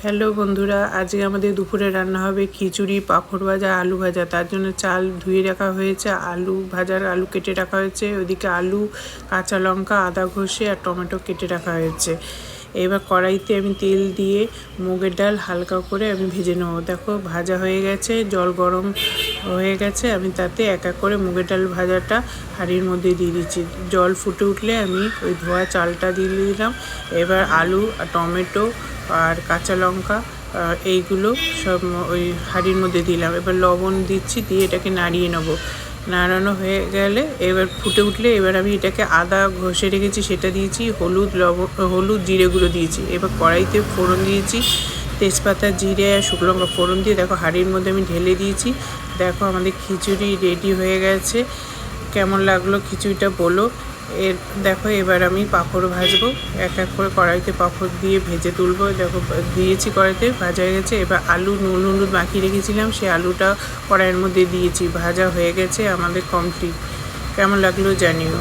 Hello বন্ধুরা, আজকে আমাদের দুপুরে রান্না হবে খিচুড়ি, পাঁপড় ভাজা, আলু ভাজা। তার জন্য চাল ধুয়ে রাখা হয়েছে, আলু ভাজার আলু কেটে রাখা হয়েছে, ওইদিকে আলু, কাঁচা লঙ্কা, আদা ঘষে আর টমেটো কেটে রাখা হয়েছে। এবার কড়াইতে আমি তেল দিয়ে মুগের ডাল হালকা করে আমি ভেজে নেব। দেখো ভাজা হয়ে গেছে, জল গরম হয়ে গেছে, আমি তাতে এক এক করে মুগের ডাল ভাজাটা হাঁড়ির মধ্যে দিয়ে দিচ্ছি। জল ফুটে উঠলে আমি ওই ধোয়া চালটা দিয়ে দিলাম। এবার আলু আর টমেটো আর কাঁচা লঙ্কা এইগুলো সব ওই হাঁড়ির মধ্যে দিলাম। এবার লবণ দিচ্ছি, দিয়ে এটাকে নাড়িয়ে নেবো। নাড়ানো হয়ে গেলে এবার ফুটে উঠলে এবার আমি এটাকে আদা ঘষে রেখেছি সেটা দিয়েছি, হলুদ জিরে গুঁড়ো দিয়েছি। এবার কড়াইতে ফোড়ন দিয়েছি, তেজপাতা, জিরে আর শুকনো লঙ্কা ফোড়ন দিয়ে দেখো হাঁড়ির মধ্যে আমি ঢেলে দিয়েছি। দেখো আমাদের খিচুড়ি রেডি হয়ে গেছে। কেমন লাগলো খিচুড়িটা বলো। দেখো এবার আমি পাঁপড় ভাজবো, এক এক করে কড়াইতে পাঁপড় দিয়ে ভেজে তুলবো। দেখো দিয়েছি কড়াইতে, ভাজা হয়ে গেছে। এবার আলু নুন হলুদ মাখিয়ে রেখেছিলাম, সেই আলুটা কড়াইয়ের মধ্যে দিয়েছি, ভাজা হয়ে গেছে আমাদের কমপ্লিট। কেমন লাগলো জানিও।